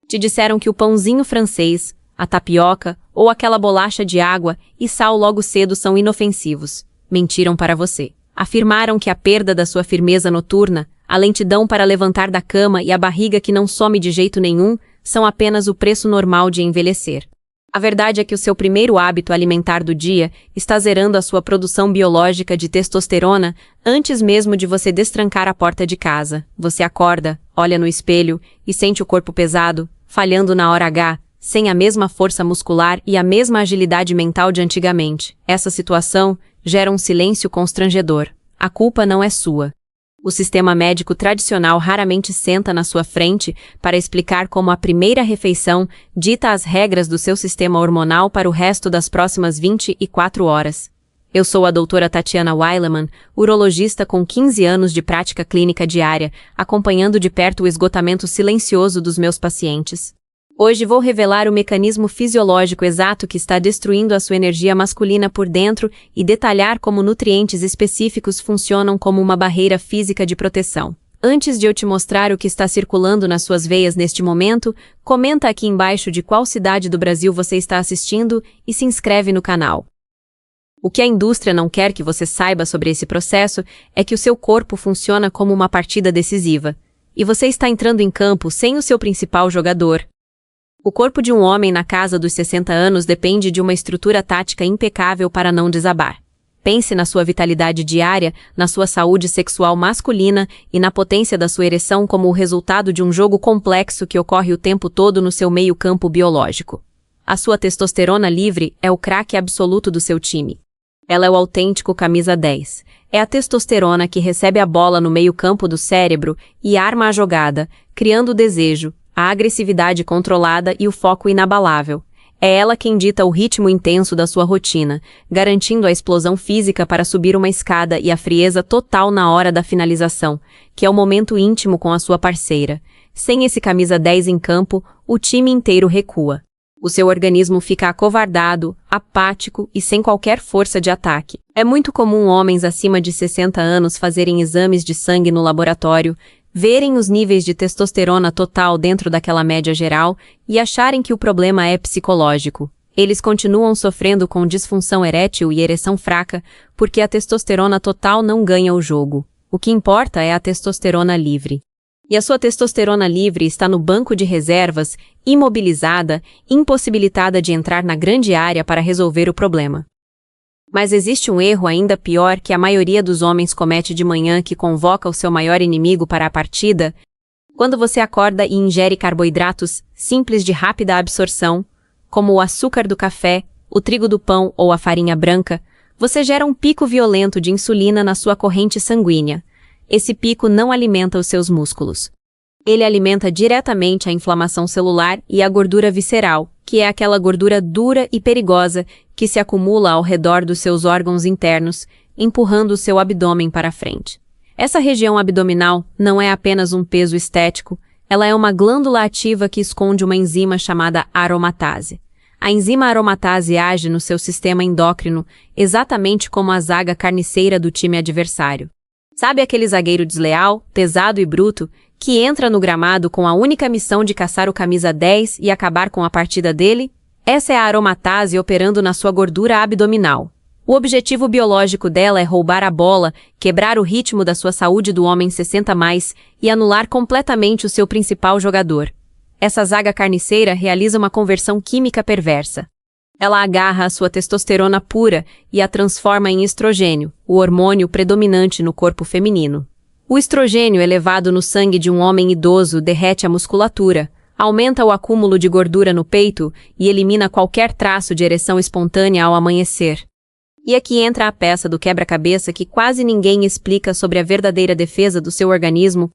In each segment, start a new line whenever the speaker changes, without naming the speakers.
Te disseram que o pãozinho francês, a tapioca ou aquela bolacha de água e sal logo cedo são inofensivos. Mentiram para você. Afirmaram que a perda da sua firmeza noturna, a lentidão para levantar da cama e a barriga que não some de jeito nenhum são apenas o preço normal de envelhecer. A verdade é que o seu primeiro hábito alimentar do dia está zerando a sua produção biológica de testosterona antes mesmo de você destrancar a porta de casa. Você acorda, olha no espelho e sente o corpo pesado, falhando na hora H, sem a mesma força muscular e a mesma agilidade mental de antigamente. Essa situação gera um silêncio constrangedor. A culpa não é sua. O sistema médico tradicional raramente senta na sua frente para explicar como a primeira refeição dita as regras do seu sistema hormonal para o resto das próximas 24 horas. Eu sou a doutora Tatiana Weileman, urologista com 15 anos de prática clínica diária, acompanhando de perto o esgotamento silencioso dos meus pacientes. Hoje vou revelar o mecanismo fisiológico exato que está destruindo a sua energia masculina por dentro e detalhar como nutrientes específicos funcionam como uma barreira física de proteção. Antes de eu te mostrar o que está circulando nas suas veias neste momento, comenta aqui embaixo de qual cidade do Brasil você está assistindo e se inscreve no canal. O que a indústria não quer que você saiba sobre esse processo é que o seu corpo funciona como uma partida decisiva, e você está entrando em campo sem o seu principal jogador. O corpo de um homem na casa dos 60 anos depende de uma estrutura tática impecável para não desabar. Pense na sua vitalidade diária, na sua saúde sexual masculina e na potência da sua ereção como o resultado de um jogo complexo que ocorre o tempo todo no seu meio-campo biológico. A sua testosterona livre é o craque absoluto do seu time. Ela é o autêntico camisa 10. É a testosterona que recebe a bola no meio-campo do cérebro e arma a jogada, criando o desejo, a agressividade controlada e o foco inabalável. É ela quem dita o ritmo intenso da sua rotina, garantindo a explosão física para subir uma escada e a frieza total na hora da finalização, que é o momento íntimo com a sua parceira. Sem esse camisa 10 em campo, o time inteiro recua. O seu organismo fica acovardado, apático e sem qualquer força de ataque. É muito comum homens acima de 60 anos fazerem exames de sangue no laboratório, verem os níveis de testosterona total dentro daquela média geral e acharem que o problema é psicológico. Eles continuam sofrendo com disfunção erétil e ereção fraca porque a testosterona total não ganha o jogo. O que importa é a testosterona livre. E a sua testosterona livre está no banco de reservas, imobilizada, impossibilitada de entrar na grande área para resolver o problema. Mas existe um erro ainda pior que a maioria dos homens comete de manhã que convoca o seu maior inimigo para a partida. Quando você acorda e ingere carboidratos simples de rápida absorção, como o açúcar do café, o trigo do pão ou a farinha branca, você gera um pico violento de insulina na sua corrente sanguínea. Esse pico não alimenta os seus músculos. Ele alimenta diretamente a inflamação celular e a gordura visceral, que é aquela gordura dura e perigosa que se acumula ao redor dos seus órgãos internos, empurrando o seu abdômen para a frente. Essa região abdominal não é apenas um peso estético, ela é uma glândula ativa que esconde uma enzima chamada aromatase. A enzima aromatase age no seu sistema endócrino exatamente como a zaga carniceira do time adversário. Sabe aquele zagueiro desleal, pesado e bruto, que entra no gramado com a única missão de caçar o camisa 10 e acabar com a partida dele? Essa é a aromatase operando na sua gordura abdominal. O objetivo biológico dela é roubar a bola, quebrar o ritmo da sua saúde do homem 60+, e anular completamente o seu principal jogador. Essa zaga carniceira realiza uma conversão química perversa. Ela agarra a sua testosterona pura e a transforma em estrogênio, o hormônio predominante no corpo feminino. O estrogênio elevado no sangue de um homem idoso derrete a musculatura, aumenta o acúmulo de gordura no peito e elimina qualquer traço de ereção espontânea ao amanhecer. E aqui entra a peça do quebra-cabeça que quase ninguém explica sobre a verdadeira defesa do seu organismo.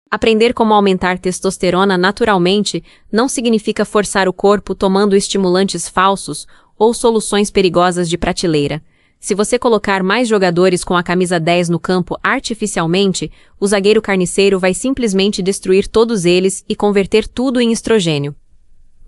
Aprender como aumentar testosterona naturalmente não significa forçar o corpo tomando estimulantes falsos ou soluções perigosas de prateleira. Se você colocar mais jogadores com a camisa 10 no campo artificialmente, o zagueiro carniceiro vai simplesmente destruir todos eles e converter tudo em estrogênio.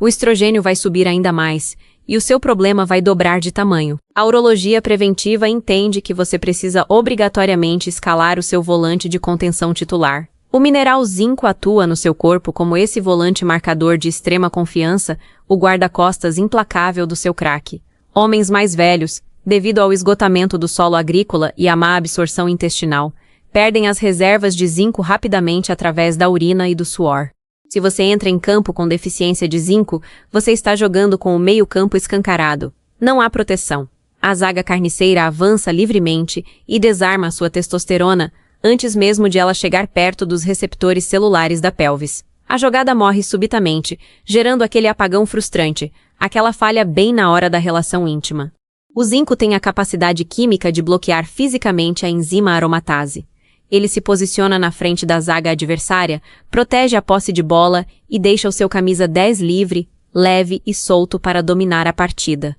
O estrogênio vai subir ainda mais, e o seu problema vai dobrar de tamanho. A urologia preventiva entende que você precisa obrigatoriamente escalar o seu volante de contenção titular. O mineral zinco atua no seu corpo como esse volante marcador de extrema confiança, o guarda-costas implacável do seu craque. Homens mais velhos, devido ao esgotamento do solo agrícola e à má absorção intestinal, perdem as reservas de zinco rapidamente através da urina e do suor. Se você entra em campo com deficiência de zinco, você está jogando com o meio-campo escancarado. Não há proteção. A zaga carniceira avança livremente e desarma sua testosterona antes mesmo de ela chegar perto dos receptores celulares da pelvis. A jogada morre subitamente, gerando aquele apagão frustrante, aquela falha bem na hora da relação íntima. O zinco tem a capacidade química de bloquear fisicamente a enzima aromatase. Ele se posiciona na frente da zaga adversária, protege a posse de bola e deixa o seu camisa 10 livre, leve e solto para dominar a partida.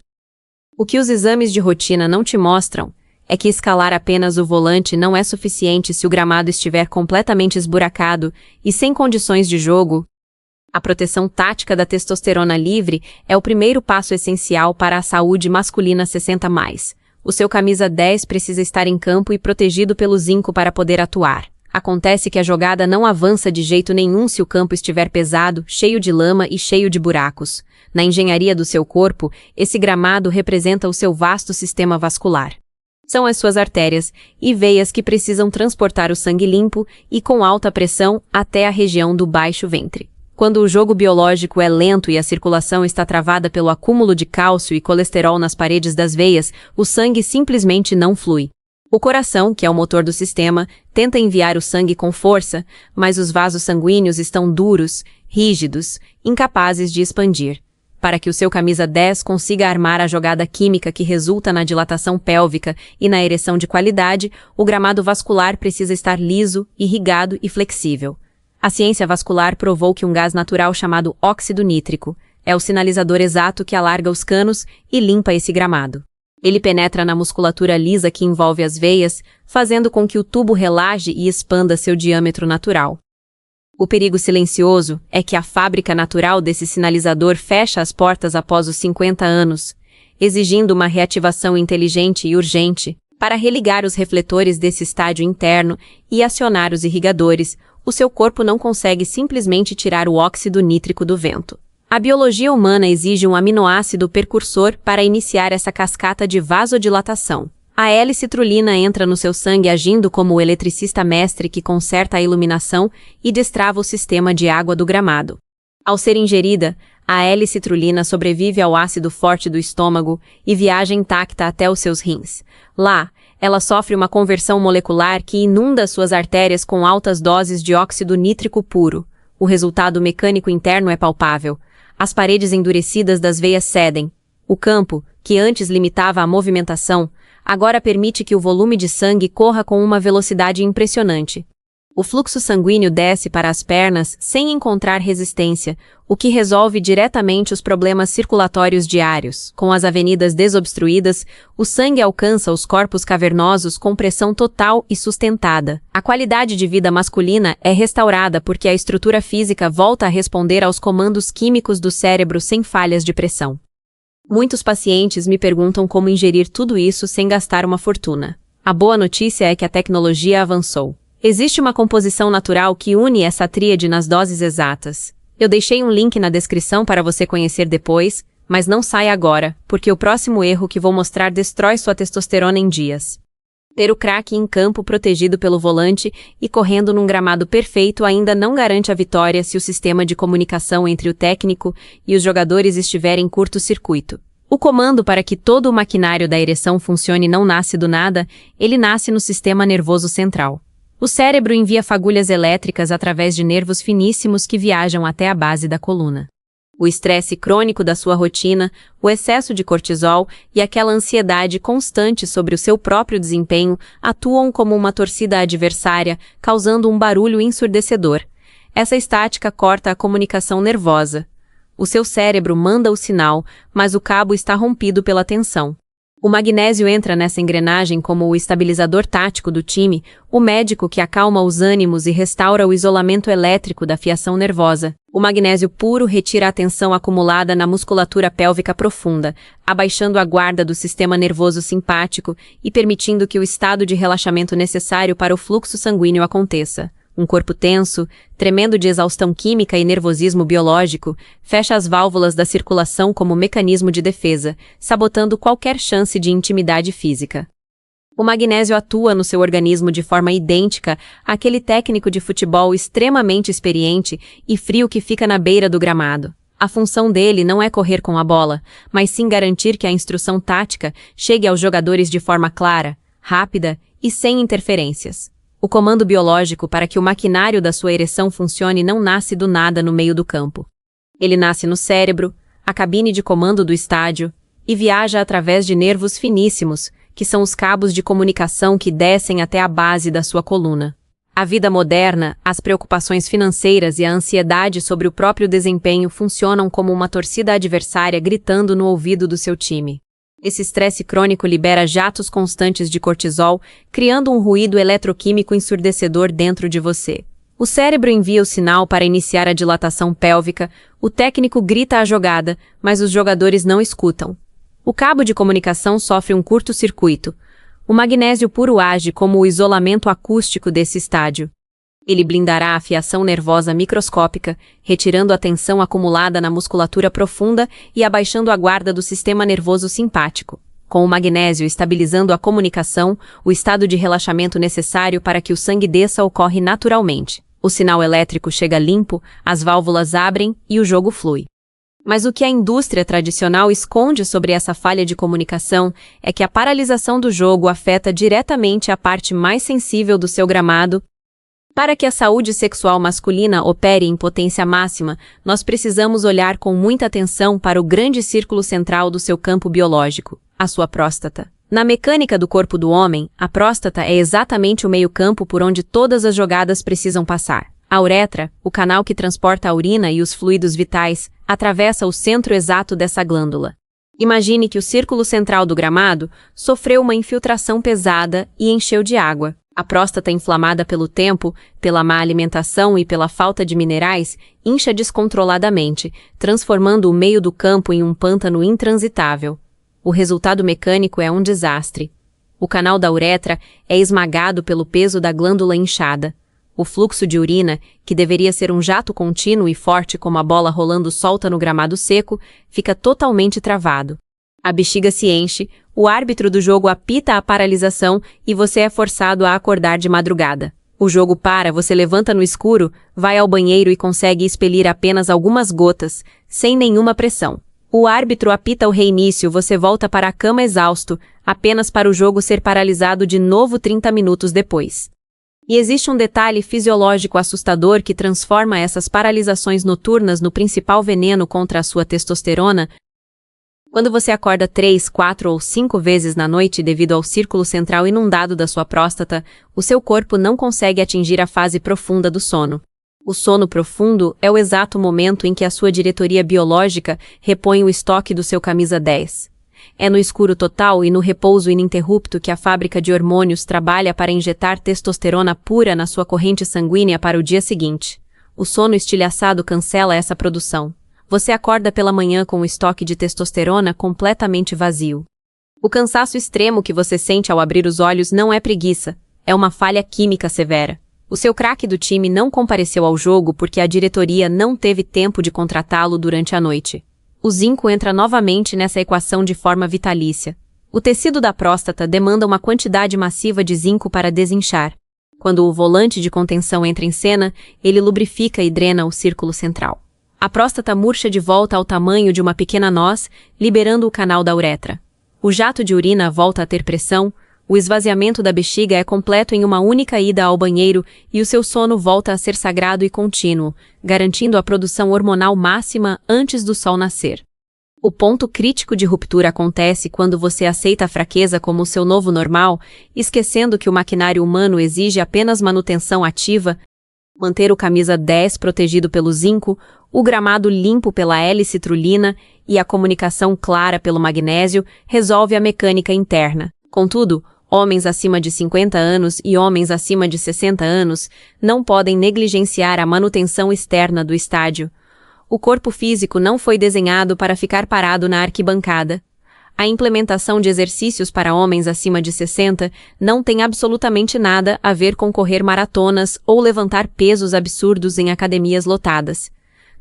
O que os exames de rotina não te mostram é que escalar apenas o volante não é suficiente se o gramado estiver completamente esburacado e sem condições de jogo. A proteção tática da testosterona livre é o primeiro passo essencial para a saúde masculina 60+. O seu camisa 10 precisa estar em campo e protegido pelo zinco para poder atuar. Acontece que a jogada não avança de jeito nenhum se o campo estiver pesado, cheio de lama e cheio de buracos. Na engenharia do seu corpo, esse gramado representa o seu vasto sistema vascular. São as suas artérias e veias que precisam transportar o sangue limpo e com alta pressão até a região do baixo ventre. Quando o jogo biológico é lento e a circulação está travada pelo acúmulo de cálcio e colesterol nas paredes das veias, o sangue simplesmente não flui. O coração, que é o motor do sistema, tenta enviar o sangue com força, mas os vasos sanguíneos estão duros, rígidos, incapazes de expandir. Para que o seu camisa 10 consiga armar a jogada química que resulta na dilatação pélvica e na ereção de qualidade, o gramado vascular precisa estar liso, irrigado e flexível. A ciência vascular provou que um gás natural chamado óxido nítrico é o sinalizador exato que alarga os canos e limpa esse gramado. Ele penetra na musculatura lisa que envolve as veias, fazendo com que o tubo relaxe e expanda seu diâmetro natural. O perigo silencioso é que a fábrica natural desse sinalizador fecha as portas após os 50 anos, exigindo uma reativação inteligente e urgente. Para religar os refletores desse estádio interno e acionar os irrigadores, o seu corpo não consegue simplesmente tirar o óxido nítrico do vento. A biologia humana exige um aminoácido precursor para iniciar essa cascata de vasodilatação. A L-citrulina entra no seu sangue agindo como o eletricista mestre que conserta a iluminação e destrava o sistema de água do gramado. Ao ser ingerida, a L-citrulina sobrevive ao ácido forte do estômago e viaja intacta até os seus rins. Lá, ela sofre uma conversão molecular que inunda suas artérias com altas doses de óxido nítrico puro. O resultado mecânico interno é palpável. As paredes endurecidas das veias cedem. O campo, que antes limitava a movimentação, agora permite que o volume de sangue corra com uma velocidade impressionante. O fluxo sanguíneo desce para as pernas sem encontrar resistência, o que resolve diretamente os problemas circulatórios diários. Com as avenidas desobstruídas, o sangue alcança os corpos cavernosos com pressão total e sustentada. A qualidade de vida masculina é restaurada porque a estrutura física volta a responder aos comandos químicos do cérebro sem falhas de pressão. Muitos pacientes me perguntam como ingerir tudo isso sem gastar uma fortuna. A boa notícia é que a tecnologia avançou. Existe uma composição natural que une essa tríade nas doses exatas. Eu deixei um link na descrição para você conhecer depois, mas não saia agora, porque o próximo erro que vou mostrar destrói sua testosterona em dias. Ter o craque em campo protegido pelo volante e correndo num gramado perfeito ainda não garante a vitória se o sistema de comunicação entre o técnico e os jogadores estiver em curto-circuito. O comando para que todo o maquinário da ereção funcione não nasce do nada, ele nasce no sistema nervoso central. O cérebro envia fagulhas elétricas através de nervos finíssimos que viajam até a base da coluna. O estresse crônico da sua rotina, o excesso de cortisol e aquela ansiedade constante sobre o seu próprio desempenho atuam como uma torcida adversária, causando um barulho ensurdecedor. Essa estática corta a comunicação nervosa. O seu cérebro manda o sinal, mas o cabo está rompido pela tensão. O magnésio entra nessa engrenagem como o estabilizador tático do time, o médico que acalma os ânimos e restaura o isolamento elétrico da fiação nervosa. O magnésio puro retira a tensão acumulada na musculatura pélvica profunda, abaixando a guarda do sistema nervoso simpático e permitindo que o estado de relaxamento necessário para o fluxo sanguíneo aconteça. Um corpo tenso, tremendo de exaustão química e nervosismo biológico, fecha as válvulas da circulação como mecanismo de defesa, sabotando qualquer chance de intimidade física. O magnésio atua no seu organismo de forma idêntica àquele técnico de futebol extremamente experiente e frio que fica na beira do gramado. A função dele não é correr com a bola, mas sim garantir que a instrução tática chegue aos jogadores de forma clara, rápida e sem interferências. O comando biológico para que o maquinário da sua ereção funcione não nasce do nada no meio do campo. Ele nasce no cérebro, a cabine de comando do estádio, e viaja através de nervos finíssimos, que são os cabos de comunicação que descem até a base da sua coluna. A vida moderna, as preocupações financeiras e a ansiedade sobre o próprio desempenho funcionam como uma torcida adversária gritando no ouvido do seu time. Esse estresse crônico libera jatos constantes de cortisol, criando um ruído eletroquímico ensurdecedor dentro de você. O cérebro envia o sinal para iniciar a dilatação pélvica, o técnico grita a jogada, mas os jogadores não escutam. O cabo de comunicação sofre um curto-circuito. O magnésio puro age como o isolamento acústico desse estádio. Ele blindará a fiação nervosa microscópica, retirando a tensão acumulada na musculatura profunda e abaixando a guarda do sistema nervoso simpático. Com o magnésio estabilizando a comunicação, o estado de relaxamento necessário para que o sangue desça ocorre naturalmente. O sinal elétrico chega limpo, as válvulas abrem e o jogo flui. Mas o que a indústria tradicional esconde sobre essa falha de comunicação é que a paralisação do jogo afeta diretamente a parte mais sensível do seu gramado. Para que a saúde sexual masculina opere em potência máxima, nós precisamos olhar com muita atenção para o grande círculo central do seu campo biológico, a sua próstata. Na mecânica do corpo do homem, a próstata é exatamente o meio-campo por onde todas as jogadas precisam passar. A uretra, o canal que transporta a urina e os fluidos vitais, atravessa o centro exato dessa glândula. Imagine que o círculo central do gramado sofreu uma infiltração pesada e encheu de água. A próstata, inflamada pelo tempo, pela má alimentação e pela falta de minerais, incha descontroladamente, transformando o meio do campo em um pântano intransitável. O resultado mecânico é um desastre. O canal da uretra é esmagado pelo peso da glândula inchada. O fluxo de urina, que deveria ser um jato contínuo e forte como a bola rolando solta no gramado seco, fica totalmente travado. A bexiga se enche, o árbitro do jogo apita a paralisação e você é forçado a acordar de madrugada. O jogo para, você levanta no escuro, vai ao banheiro e consegue expelir apenas algumas gotas, sem nenhuma pressão. O árbitro apita o reinício, você volta para a cama exausto, apenas para o jogo ser paralisado de novo 30 minutos depois. E existe um detalhe fisiológico assustador que transforma essas paralisações noturnas no principal veneno contra a sua testosterona. Quando você acorda 3, 4 ou 5 vezes na noite devido ao círculo central inundado da sua próstata, o seu corpo não consegue atingir a fase profunda do sono. O sono profundo é o exato momento em que a sua diretoria biológica repõe o estoque do seu camisa 10. É no escuro total e no repouso ininterrupto que a fábrica de hormônios trabalha para injetar testosterona pura na sua corrente sanguínea para o dia seguinte. O sono estilhaçado cancela essa produção. Você acorda pela manhã com o estoque de testosterona completamente vazio. O cansaço extremo que você sente ao abrir os olhos não é preguiça, é uma falha química severa. O seu craque do time não compareceu ao jogo porque a diretoria não teve tempo de contratá-lo durante a noite. O zinco entra novamente nessa equação de forma vitalícia. O tecido da próstata demanda uma quantidade massiva de zinco para desinchar. Quando o volante de contenção entra em cena, ele lubrifica e drena o círculo central. A próstata murcha de volta ao tamanho de uma pequena noz, liberando o canal da uretra. O jato de urina volta a ter pressão, o esvaziamento da bexiga é completo em uma única ida ao banheiro e o seu sono volta a ser sagrado e contínuo, garantindo a produção hormonal máxima antes do sol nascer. O ponto crítico de ruptura acontece quando você aceita a fraqueza como seu novo normal, esquecendo que o maquinário humano exige apenas manutenção ativa, manter o camisa 10 protegido pelo zinco, o gramado limpo pela L-citrulina e a comunicação clara pelo magnésio resolve a mecânica interna. Contudo, homens acima de 50 anos e homens acima de 60 anos não podem negligenciar a manutenção externa do estádio. O corpo físico não foi desenhado para ficar parado na arquibancada. A implementação de exercícios para homens acima de 60 não tem absolutamente nada a ver com correr maratonas ou levantar pesos absurdos em academias lotadas.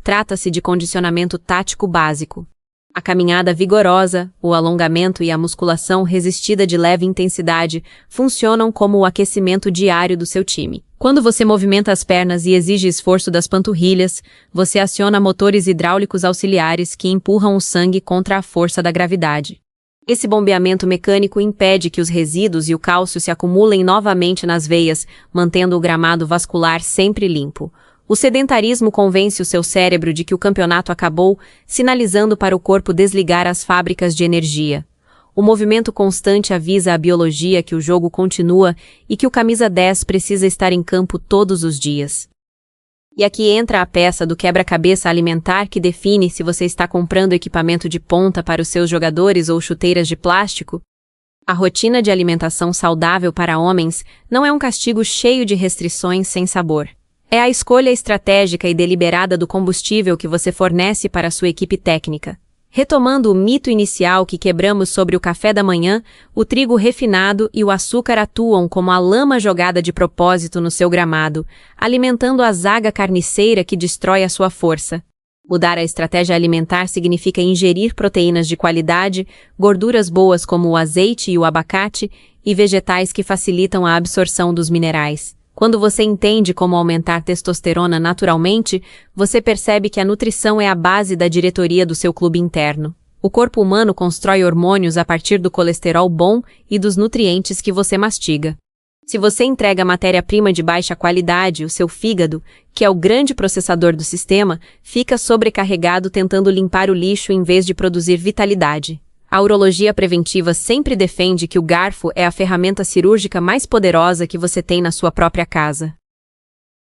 Trata-se de condicionamento tático básico. A caminhada vigorosa, o alongamento e a musculação resistida de leve intensidade funcionam como o aquecimento diário do seu time. Quando você movimenta as pernas e exige esforço das panturrilhas, você aciona motores hidráulicos auxiliares que empurram o sangue contra a força da gravidade. Esse bombeamento mecânico impede que os resíduos e o cálcio se acumulem novamente nas veias, mantendo o gramado vascular sempre limpo. O sedentarismo convence o seu cérebro de que o campeonato acabou, sinalizando para o corpo desligar as fábricas de energia. O movimento constante avisa a biologia que o jogo continua e que o camisa 10 precisa estar em campo todos os dias. E aqui entra a peça do quebra-cabeça alimentar que define se você está comprando equipamento de ponta para os seus jogadores ou chuteiras de plástico. A rotina de alimentação saudável para homens não é um castigo cheio de restrições sem sabor. É a escolha estratégica e deliberada do combustível que você fornece para a sua equipe técnica. Retomando o mito inicial que quebramos sobre o café da manhã, o trigo refinado e o açúcar atuam como a lama jogada de propósito no seu gramado, alimentando a zaga carniceira que destrói a sua força. Mudar a estratégia alimentar significa ingerir proteínas de qualidade, gorduras boas como o azeite e o abacate e vegetais que facilitam a absorção dos minerais. Quando você entende como aumentar testosterona naturalmente, você percebe que a nutrição é a base da diretoria do seu clube interno. O corpo humano constrói hormônios a partir do colesterol bom e dos nutrientes que você mastiga. Se você entrega matéria-prima de baixa qualidade, o seu fígado, que é o grande processador do sistema, fica sobrecarregado tentando limpar o lixo em vez de produzir vitalidade. A urologia preventiva sempre defende que o garfo é a ferramenta cirúrgica mais poderosa que você tem na sua própria casa.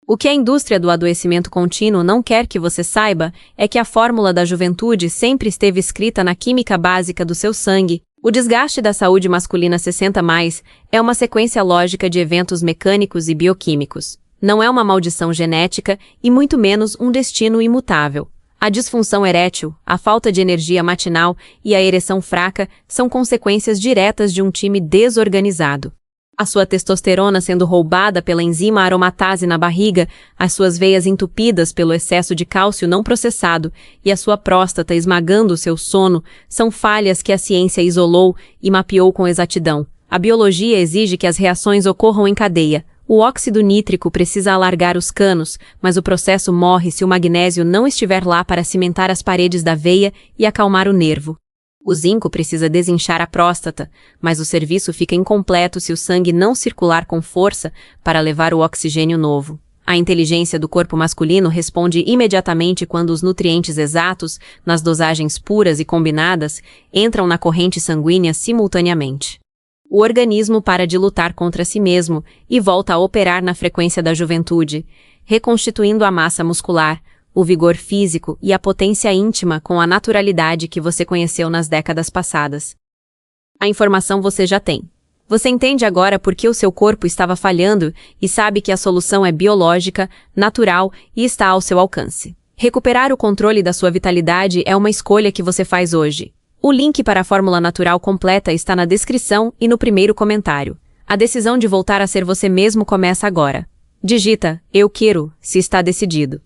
O que a indústria do adoecimento contínuo não quer que você saiba é que a fórmula da juventude sempre esteve escrita na química básica do seu sangue. O desgaste da saúde masculina 60+, é uma sequência lógica de eventos mecânicos e bioquímicos. Não é uma maldição genética e muito menos um destino imutável. A disfunção erétil, a falta de energia matinal e a ereção fraca são consequências diretas de um time desorganizado. A sua testosterona sendo roubada pela enzima aromatase na barriga, as suas veias entupidas pelo excesso de cálcio não processado e a sua próstata esmagando o seu sono são falhas que a ciência isolou e mapeou com exatidão. A biologia exige que as reações ocorram em cadeia. O óxido nítrico precisa alargar os canos, mas o processo morre se o magnésio não estiver lá para cimentar as paredes da veia e acalmar o nervo. O zinco precisa desinchar a próstata, mas o serviço fica incompleto se o sangue não circular com força para levar o oxigênio novo. A inteligência do corpo masculino responde imediatamente quando os nutrientes exatos, nas dosagens puras e combinadas, entram na corrente sanguínea simultaneamente. O organismo para de lutar contra si mesmo e volta a operar na frequência da juventude, reconstituindo a massa muscular, o vigor físico e a potência íntima com a naturalidade que você conheceu nas décadas passadas. A informação você já tem. Você entende agora por que o seu corpo estava falhando e sabe que a solução é biológica, natural e está ao seu alcance. Recuperar o controle da sua vitalidade é uma escolha que você faz hoje. O link para a fórmula natural completa está na descrição e no primeiro comentário. A decisão de voltar a ser você mesmo começa agora. Digita "Eu quero" se está decidido.